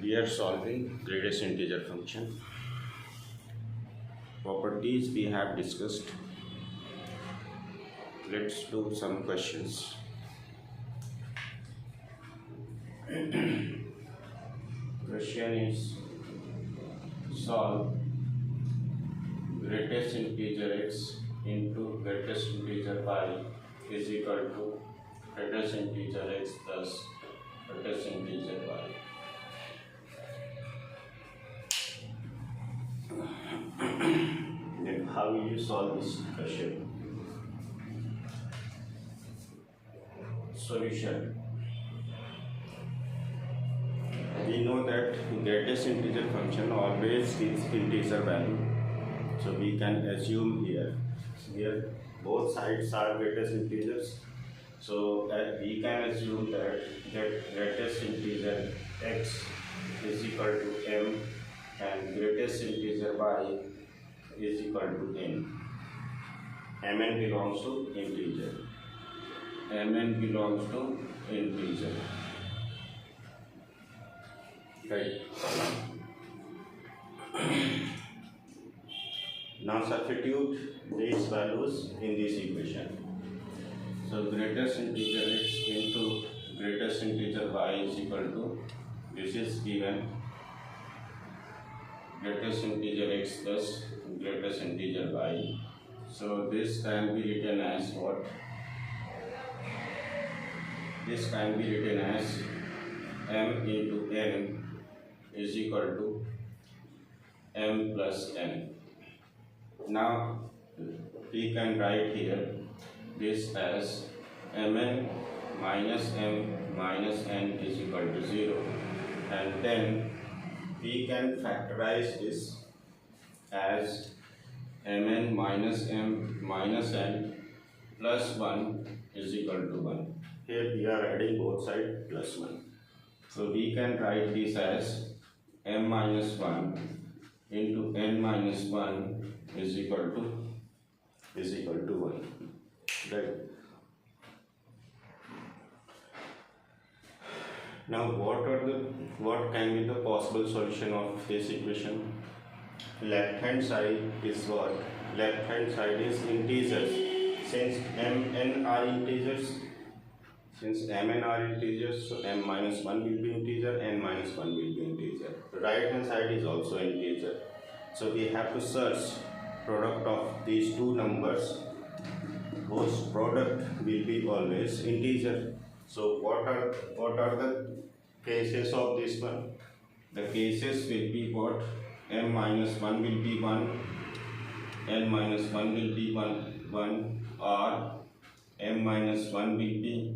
We are solving greatest integer function. Properties we have discussed. Let's do some questions. Question is solve greatest integer x into greatest integer y is equal to greatest integer x plus greatest integer y. Then how will you solve this question? Solution. We know that greatest integer function always gives integer value. So we can assume here both sides are greatest integers. So we can assume that greatest integer x is equal to m and greatest integer y is equal to n. Mn belongs to integer. Mn belongs to integer. Right. Now substitute these values in this equation. So greatest integer x into greatest integer y is equal to, this is given, greatest integer x plus greatest integer y. So this can be written as what? This can be written as m into n is equal to m plus n. Now we can write here this as mn minus m minus n is equal to 0, and then we can factorize this as mn minus m minus n plus 1 is equal to 1. Here we are adding both sides plus 1. So we can write this as m minus 1 into n minus 1 is equal to 1. Right. Now what can be the possible solution of this equation? Left hand side is what? Left hand side is integers. Since mn are integers, so m minus 1 will be integer, n minus 1 will be integer. Right hand side is also integer. So we have to search product of these two numbers, whose product will be always integer. So what are the cases of this one? The cases will be what? M minus 1 will be 1, n minus 1 will be 1, or m minus 1 will be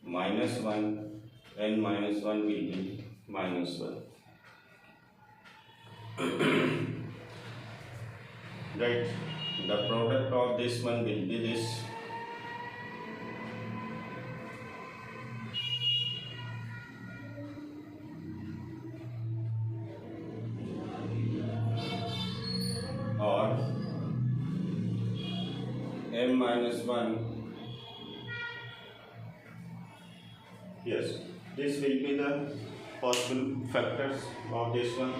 minus 1, n minus 1 will be minus 1. Right, the product of this one will be this. Or m minus 1, yes, this will be the possible factors of this one.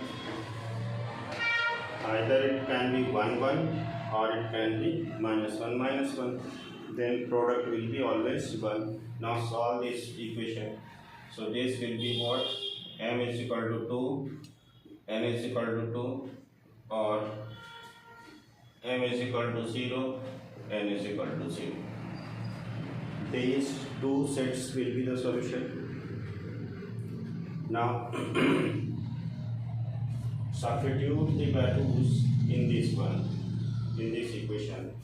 Either it can be 1 1 or it can be minus 1. Then product will be always 1. Now solve this equation. So this will be what? M is equal to 2, n is equal to 2, or m is equal to 0, n is equal to 0. These two sets will be the solution. Now substitute the values in this one, in this equation.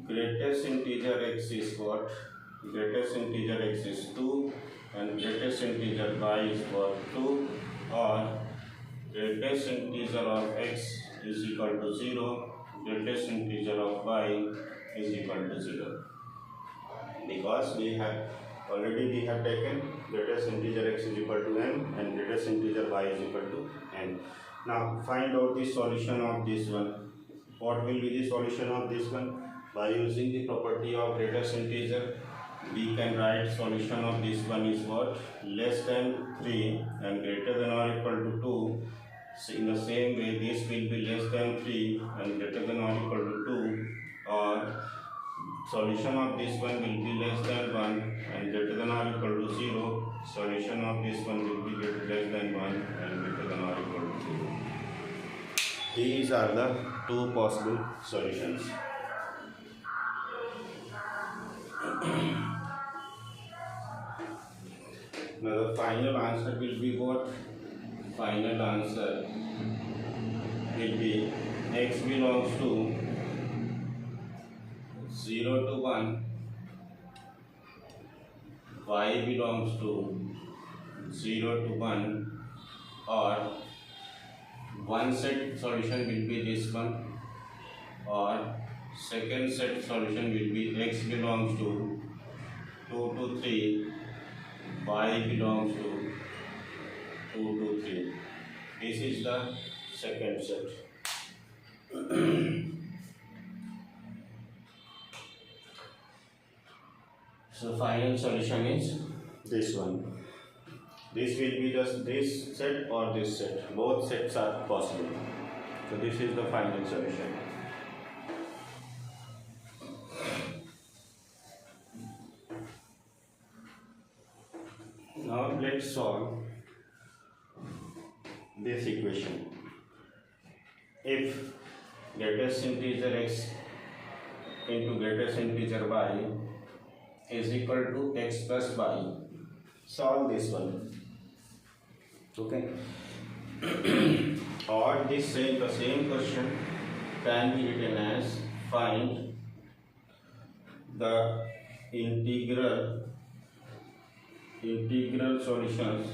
Greatest integer x is what? Greatest integer x is 2 and greatest integer y is what? 2, or greatest integer of x is equal to 0, greatest integer of y is equal to 0. Because we have taken greatest integer x is equal to n and greatest integer y is equal to n. Now find out the solution of this one. What will be the solution of this one? By using the property of greatest integer, we can write solution of this one is what? Less than 3 and greater than or equal to 2. So in the same way, this will be less than 3 and greater than or equal to 2, or solution of this one will be less than 1 and greater than or equal to 0. Solution of this one will be less than 1 and greater than or equal to 0. These are the two possible solutions. Now the final answer will be what? Final answer will be x belongs to 0 to 1, y belongs to 0 to 1, or one set solution will be this one, or second set solution will be x belongs to 2 to 3, y belongs to 2 to 3. This is the second set. So final solution is this one. This will be just this set or this set. Both sets are possible. So this is the final solution. Now let's solve this equation. If greatest integer x into greatest integer y is equal to x plus y, solve this one. Okay. Or the same question can be written as find the integral solutions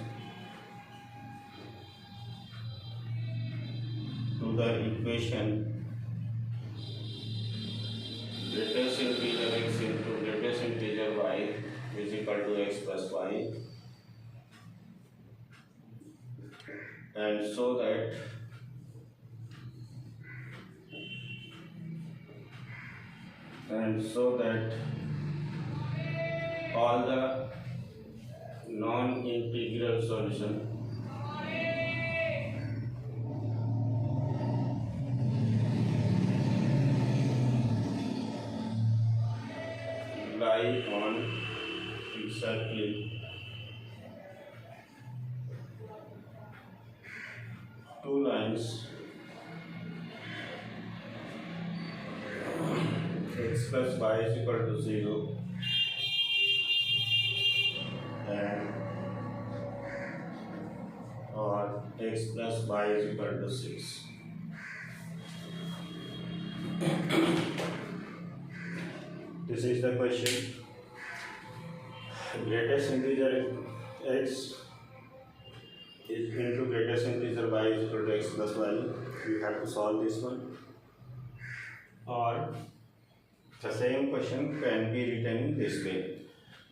to the equation greatest integer x into greatest integer y is equal to x plus y, and so that all the non-integral solution lie on exactly two lines, x plus y is equal to 0 and or x plus y is equal to 6. This is the question. Greatest integer x is into greatest integer y is equal to x plus y. You have to solve this one. Or the same question can be written in this way.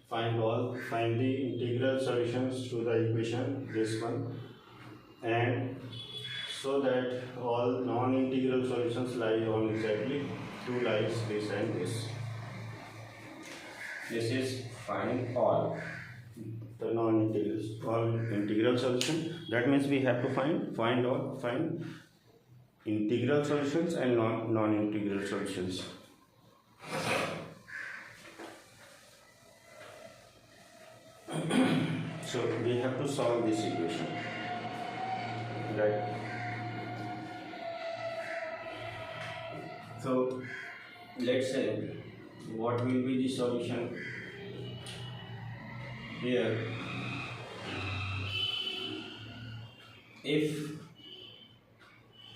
Find the integral solutions to the equation, this one, and so that all non-integral solutions lie on exactly two lines, this and this. This is find all the non-integrals, all integral solution. That means we have to find integral solutions and non-integral solutions. So we have to solve this equation, right? So let's say what will be the solution here. If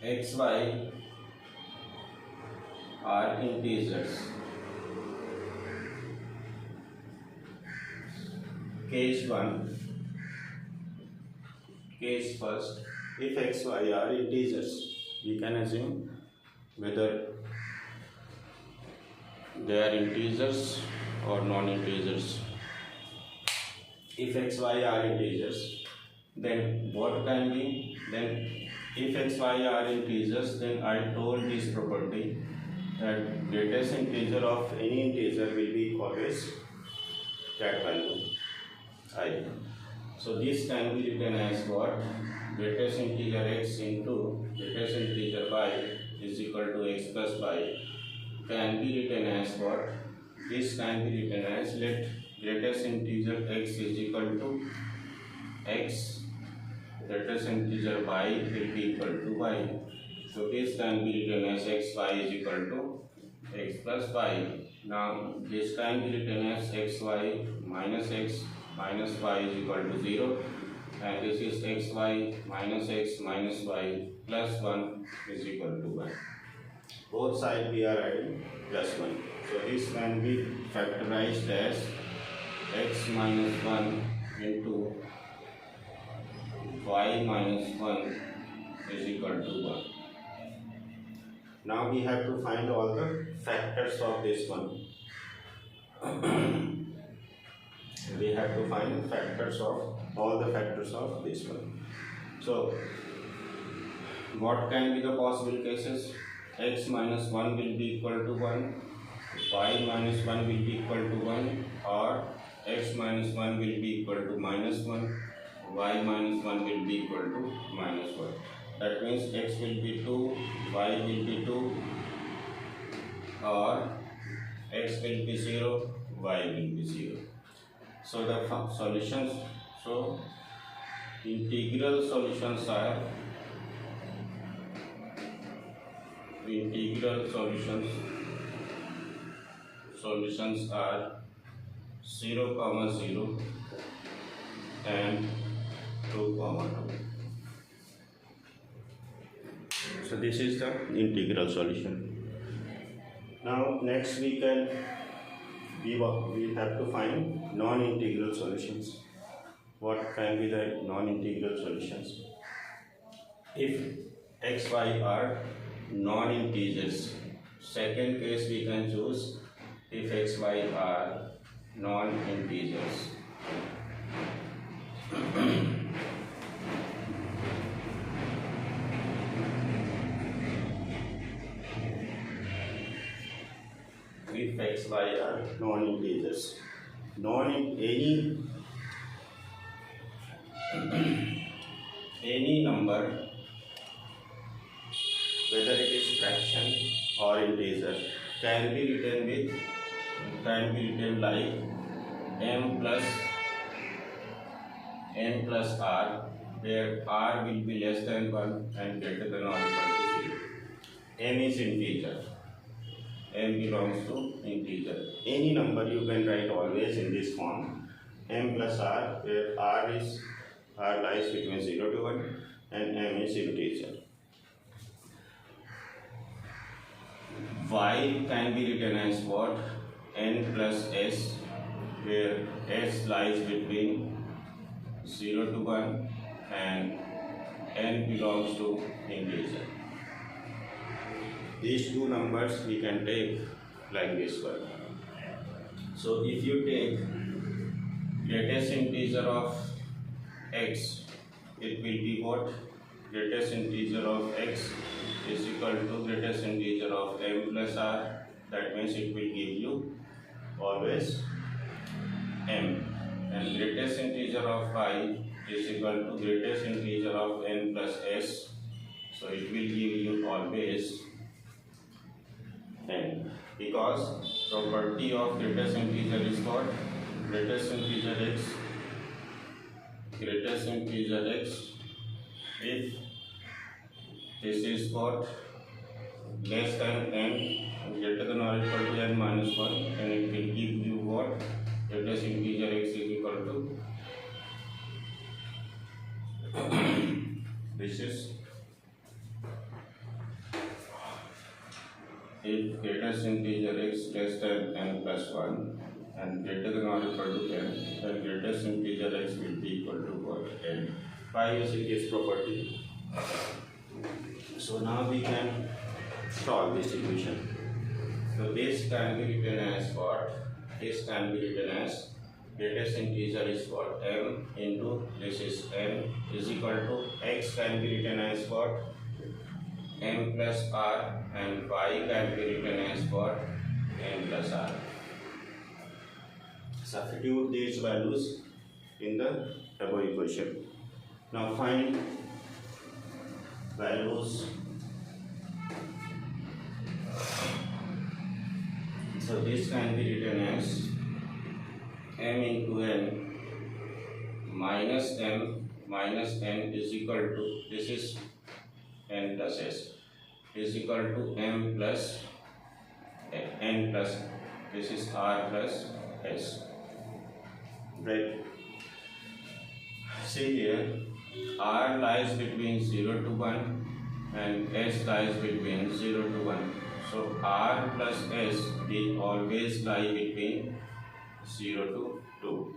x, y are integers, case 1, case first, if x, y are integers, we can assume whether they are integers or non-integers. If x, y are integers, then what can be? Then if x, y are integers, then I told this property that greatest integer of any integer will be always that value I. So this can be written as what? Greatest integer x into greatest integer y is equal to x plus y can be written as what? This can be written as let greatest integer x is equal to x, greatest integer y will be equal to y. So this can be written as xy is equal to x plus y. Now this can be written as xy minus x minus y is equal to 0, and this is xy minus x minus y plus 1 is equal to 1. Both sides we are adding plus 1. So this can be factorized as x minus 1 into y minus 1 is equal to 1. Now we have to find all the factors of this one. We have to find factors of all the factors of this one. So what can be the possible cases? X minus 1 will be equal to 1, y minus 1 will be equal to 1, or x minus 1 will be equal to minus 1, y minus 1 will be equal to minus 1. That means x will be 2, y will be 2, or x will be 0, y will be 0. So the solutions, so integral solutions are solutions are 0, 0 and 2, 2. So this is the integral solution. Now next we have to find non-integral solutions. What can be the non-integral solutions? If x, y are non-integers, second case we can choose if x, y are non-integers. If x, y are non-integers, any number, whether it is fraction or integer, can be written like m plus r, where r will be less than 1 and greater than or equal to 0. M is integer. M belongs to integer. Any number you can write always in this form, m plus r, where r lies between 0 to 1 and m is integer. Y can be written as what? N plus s, where s lies between 0 to 1 and n belongs to integer. These two numbers we can take like this one. So if you take greatest integer of x, it will be what? Greatest integer of x is equal to greatest integer of m plus r. That means it will give you always m. And greatest integer of y is equal to greatest integer of n plus s. So it will give you always n, because property of greatest integer is what? Greatest integer x, if this is what? Less than n, greater than or equal to n minus 1, and it will give you what? Greatest integer x is equal to this is, if greatest integer x less than n plus 1 and greater than or equal to n, then greatest integer x will be equal to what? N. By using this property. So now we can solve this equation. So this can be written as what? This can be written as greatest integer is what? M into this is n is equal to x can be written as what? M plus r, and y can be written as what? N plus r. Substitute these values in the above equation. Now find values. So this can be written as m into n minus m minus n is equal to, this is n plus s, is equal to m plus n plus, this is r plus s. Right. See here, r lies between 0 to 1 and s lies between 0 to 1. So r plus s will always lie between 0 to 2.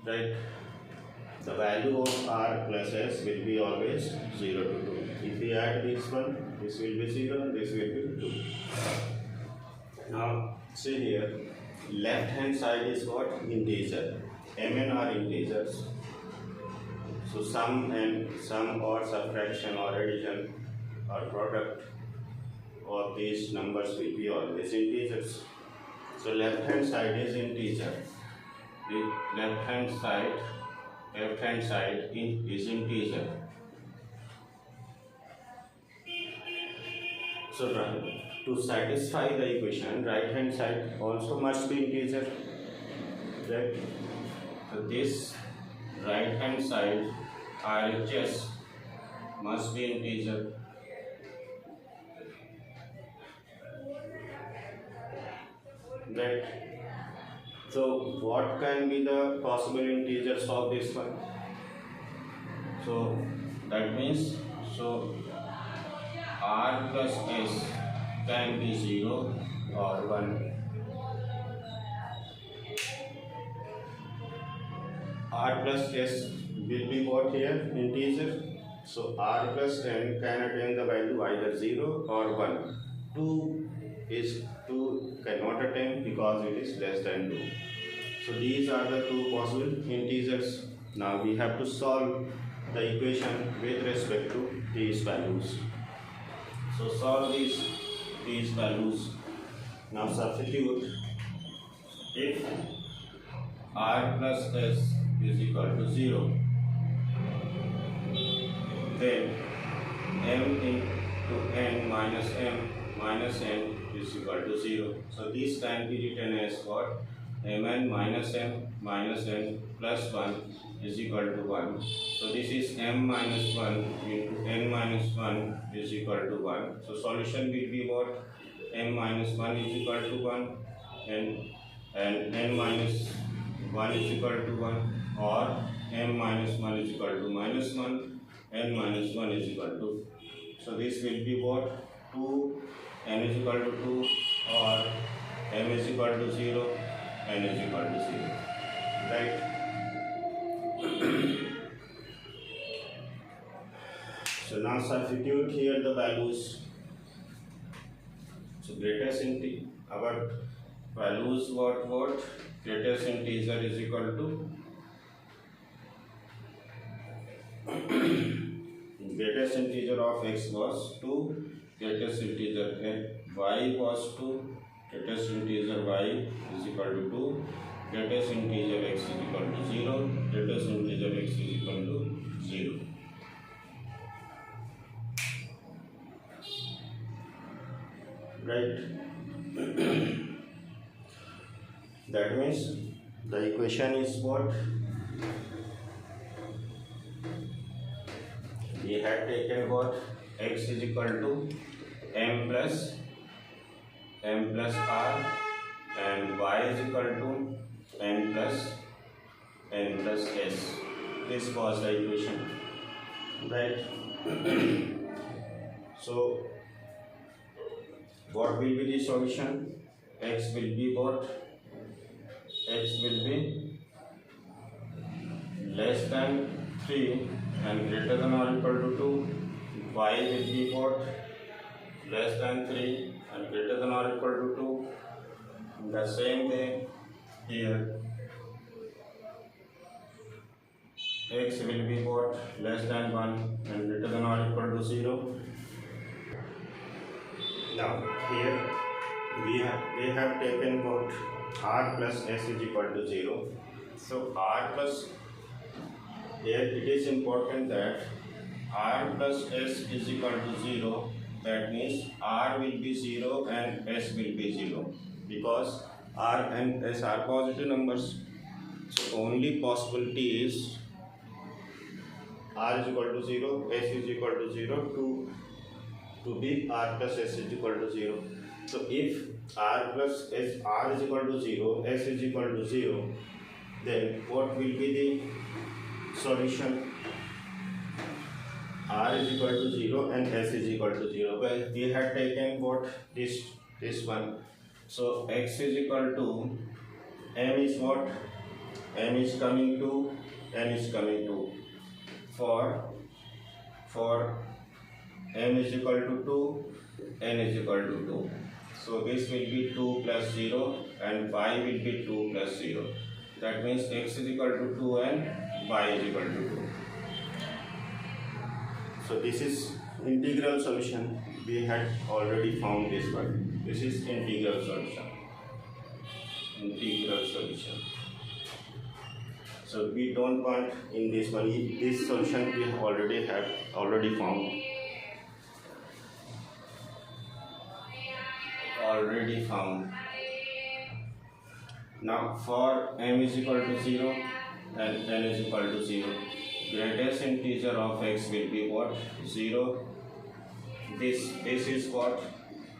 Right. The value of r plus s will be always 0 to 2. If we add this one, this will be 0, this will be 2. Now see here, left hand side is what? Integer. Mn are integers. So sum or subtraction or addition or product of these numbers will be always integers. So left hand side is integer. The left hand side is integer. So to satisfy the equation, right hand side also must be integer. Right? So this right hand side RHS must be integer. Right. So what can be the possible integers of this one? So that means, so r plus s can be 0 or 1. R plus s will be what here? Integer. So r plus n can attain the value either 0 or 1. 2 cannot attain because it is less than 2. So these are the two possible integers. Now we have to solve the equation with respect to these values. So solve these values. Now substitute. If r plus s is equal to 0, then m into n minus n is equal to 0. So this can be written as what? Mn minus m minus n plus 1 is equal to 1. So this is m minus 1 into n minus 1 is equal to 1. So solution will be what? M minus 1 is equal to 1 and n minus 1 is equal to 1, or m minus 1 is equal to minus 1, n minus 1 is equal to. So this will be what? 2, n is equal to 2, or m is equal to 0, n is equal to 0. Right? So now substitute here the values. So greatest integer, our values what? Greatest integer is equal to greatest integer of x was 2, greatest integer y was 2, greatest integer y is equal to 2, greatest integer x is equal to 0, greatest integer x is equal to 0. Right? That means the equation is what? We had taken what? X is equal to m plus r, and y is equal to n plus s. This was the equation. Right? So what will be the solution? X will be what? X will be less than 3 and greater than or equal to 2. Y will be what? Less than 3 and greater than or equal to 2. In the same way here, x will be what? Less than 1 and greater than or equal to 0. Now here we have taken what? r plus s is equal to 0. So r plus, here it is important that r plus s is equal to 0. That means r will be 0 and s will be 0, because r and s are positive numbers. So only possibility is r is equal to 0, s is equal to 0 to be r plus s is equal to 0. So if r plus s, r is equal to 0, s is equal to 0, then what will be the solution? R is equal to 0 and s is equal to 0. Well, we had taken what? This one. So x is equal to, m is what? M is coming to, n is coming to. For m is equal to 2, n is equal to 2. So this will be 2 plus 0 and y will be 2 plus 0. That means x is equal to 2 and y is equal to 2. So this is integral solution. We had already found this one. This is integral solution. Integral solution. So we don't want in this one. This solution we already found. Now for m is equal to 0 and n is equal to 0, greatest integer of x will be what? 0. This is what?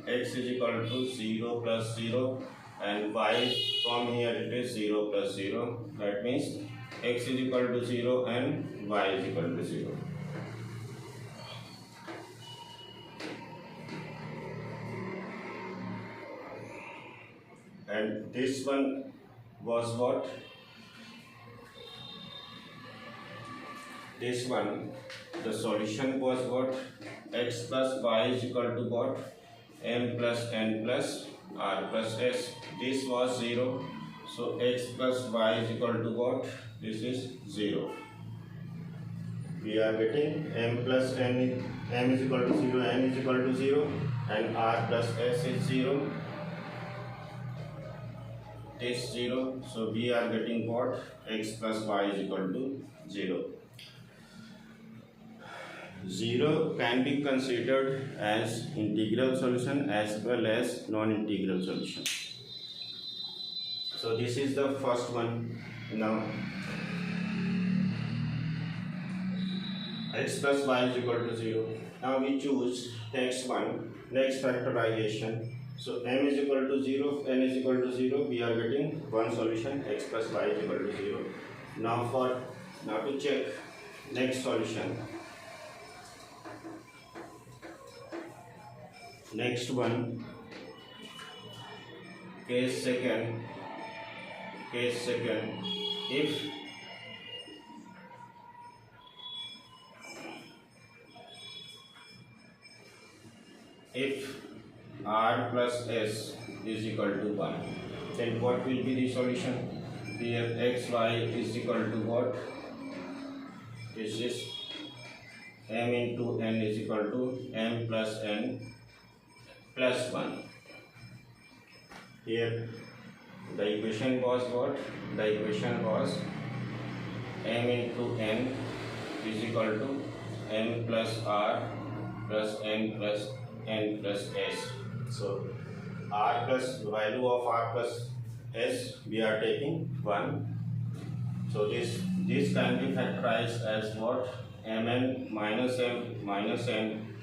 X is equal to 0 plus 0, and y from here it is 0 plus 0. That means x is equal to 0 and y is equal to 0. And this one was what? This one, the solution was what? X plus y is equal to what? M plus n plus r plus s. This was 0. So x plus y is equal to what? This is 0. We are getting m plus n, m is equal to 0, n is equal to 0, and r plus s is 0. This 0. So we are getting what? X plus y is equal to 0. 0 can be considered as integral solution as well as non-integral solution. So this is the first one. Now x plus y is equal to 0. Now we choose next one, next factorization. So m is equal to 0, n is equal to 0. We are getting one solution, x plus y is equal to 0. Now to check next solution. Next one, case second, if r plus s is equal to 1, then what will be the solution? Here x, y is equal to what? This is m into n is equal to m plus n plus 1. Here the equation was what? The equation was m into n is equal to m plus r plus n plus n plus s. So r plus, the value of r plus s we are taking 1. So this can be factorized as what? mn minus m minus n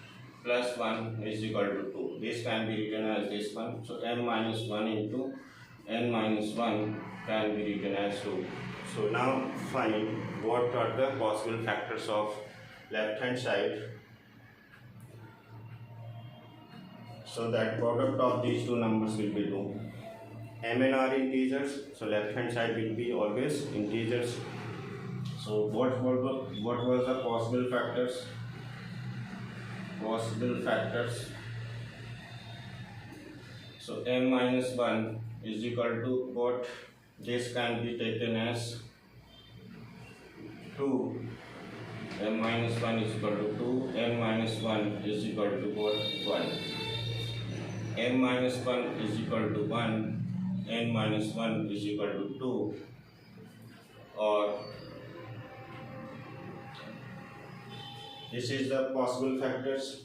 plus 1 is equal to 2. This can be written as this one. So m minus 1 into n minus 1 can be written as 2. So now find what are the possible factors of left hand side. So that product of these two numbers will be 2. M and R integers, so left hand side will be always integers. So what was the possible factors? So m minus 1 is equal to what? This can be taken as 2. M minus 1 is equal to 2. M minus 1 is equal to what? 1. M minus 1 is equal to 1. n minus 1 is equal to 2, or this is the possible factors.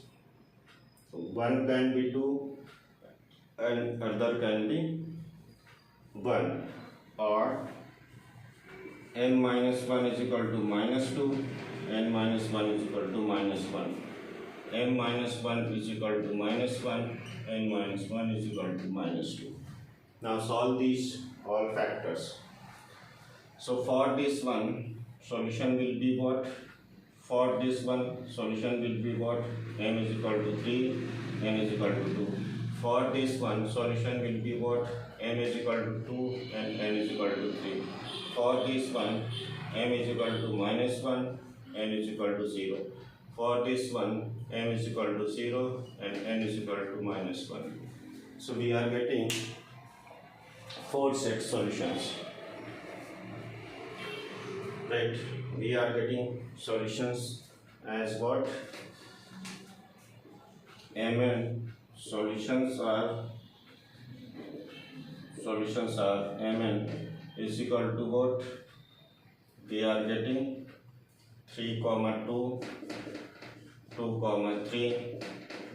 One can be 2 and other can be 1, or n minus 1 is equal to minus 2, n minus 1 is equal to minus 1, n minus 1 is equal to minus 1, n minus 1 is equal to minus 2. Now solve these all factors. So for this one, solution will be what? For this one, solution will be what? M is equal to 3, n is equal to 2. For this one, solution will be what? M is equal to 2 and n is equal to 3. For this one, m is equal to minus 1, n is equal to 0. For this one, m is equal to 0 and n is equal to minus 1. So we are getting 4 set solutions. Right, we are getting solutions as what? Mn solutions are Mn is equal to what? We are getting 3, 2, 2, 3,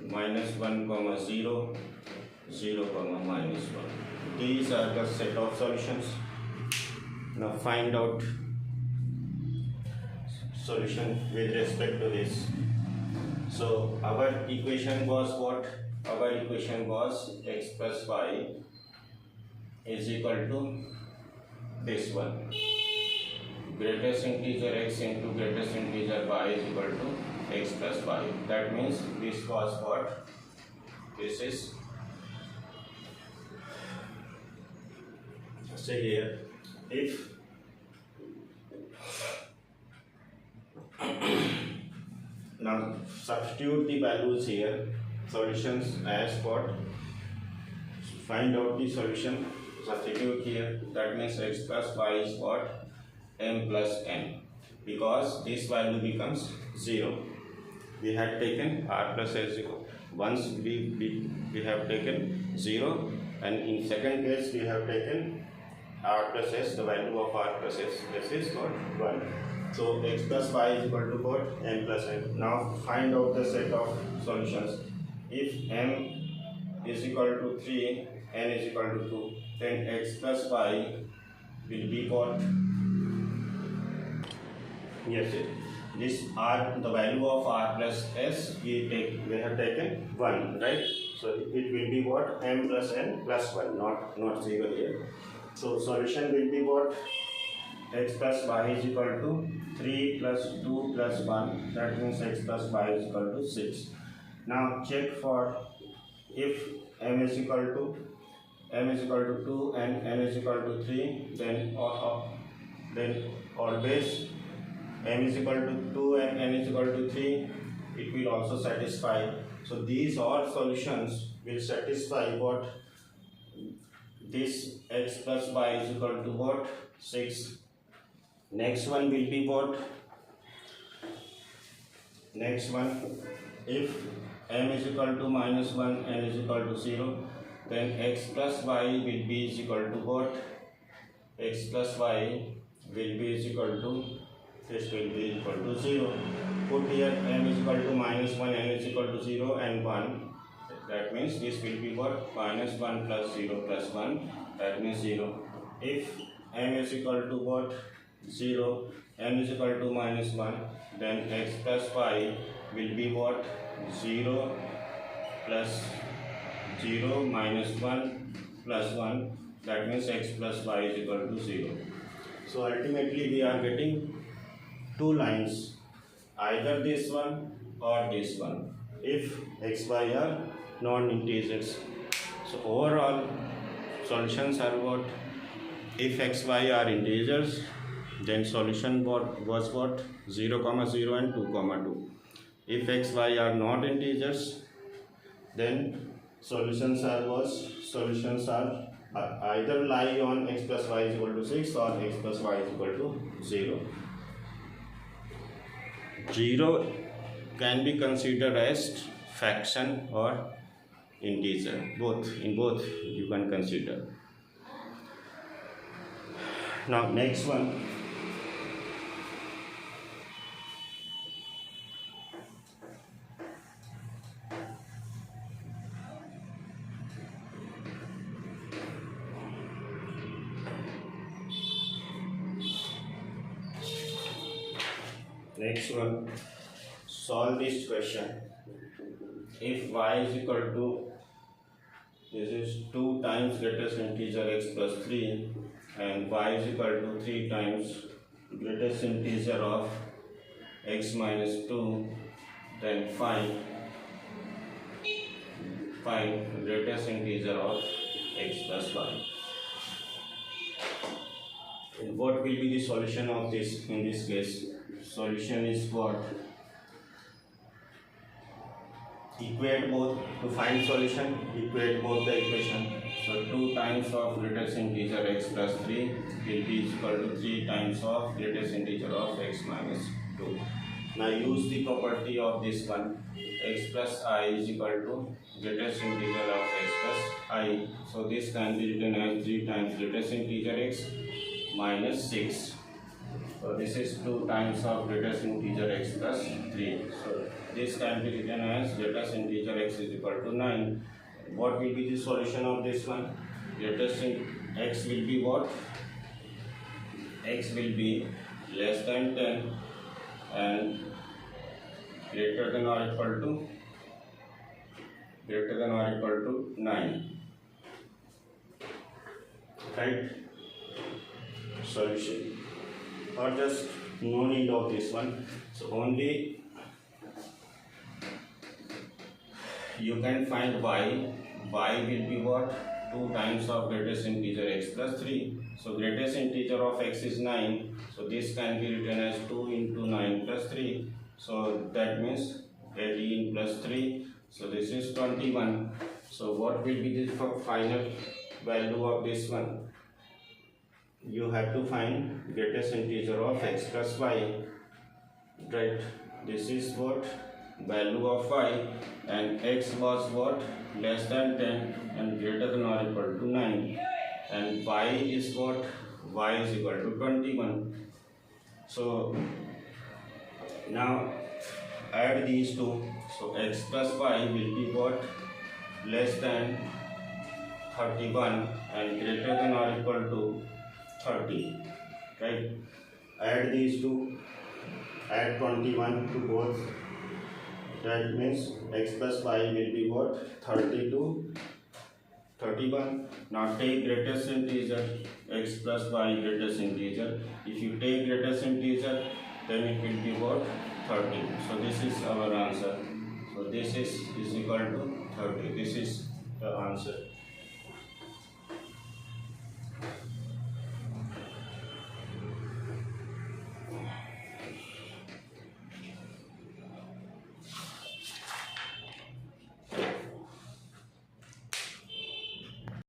minus 1, 0, 0, minus 1. These are the set of solutions. Now find out solution with respect to this. So our equation was what? Our equation was x plus y is equal to this one. Greatest integer x into greatest integer y is equal to x plus y. That means this was what? This is, say here, if now substitute the values here, solutions as what? Find out the solution, substitute here. That means x plus y is what? M plus n, because this value becomes 0. We had taken r plus s 0. Once we have taken 0, and in second case we have taken r plus s, the value of r plus s is what? 1. So x plus y is equal to what? M plus n. Now find out the set of solutions. If m is equal to 3, n is equal to 2, then x plus y will be what? Yes, this r, the value of r plus s, we have taken 1, right? So it will be what? M plus n plus 1, not 0 here. So solution will be what? X plus y is equal to 3 plus 2 plus 1. That means x plus y is equal to 6. Now check for if m is equal to 2 and n is equal to 3, then always m is equal to 2 and n is equal to 3, it will also satisfy. So these all solutions will satisfy what? This x plus y is equal to what? 6. Next one will be what? Next one, if m is equal to minus 1, n is equal to 0, then x plus y will be is equal to what? X plus y will be is equal to, this will be equal to 0. Put here m is equal to minus 1, n is equal to 0 and 1. That means this will be what? Minus 1 plus 0 plus 1. That means 0. If m is equal to what? 0, n is equal to minus 1, then x plus y will be what? 0 plus 0 minus 1 plus 1. That means x plus y is equal to 0. So ultimately we are getting two lines, either this one or this one, if x, y are non-integers. So overall solutions are what? If x, y are integers, then solution was what? 0, 0 and 2, 2. If x, y are not integers, then solutions are either lie on x plus y is equal to 6 or x plus y is equal to 0. 0 can be considered as fraction or integer. In both you can consider. Now next one. Next one, solve this question. If y is equal to, this is 2 times greatest integer x plus 3 and y is equal to 3 times greatest integer of x minus 2, then find greatest integer of x plus y. And what will be the solution of this in this case? Solution is what? Equate both. To find solution, equate both the equation. So 2 times of greatest integer x plus 3 will be equal to 3 times of greatest integer of x minus 2. Now use the property of this one. X plus I is equal to greatest integer of x plus I. So this can be written as 3 times greatest integer x minus 6. So this is 2 times of greatest integer x plus 3. So this can be written as greatest integer x is equal to 9. What will be the solution of this one? Greatest x will be what? X will be less than 10 and greater than or equal to 9. Right? Solution. Or just no need of this one. So only you can find y. Y will be what? 2 times of greatest integer x plus 3. So greatest integer of x is 9. So this can be written as 2 into 9 plus 3. So that means 18 plus 3. So this is 21. So what will be the final value of this one? You have to find greatest integer of x plus y. Right? This is what? Value of y, and x was what? Less than 10 and greater than or equal to 9, and y is what? Y is equal to 21. So now add these two. So x plus y will be what? Less than 31 and greater than or equal to 30. Right? Add these two. Add 21 to both. That means x plus y will be what? 30 to 31. Now take greatest integer, x plus y greatest integer. If you take greatest integer, then it will be what? 30. So this is our answer. So this is equal to 30. This is the answer.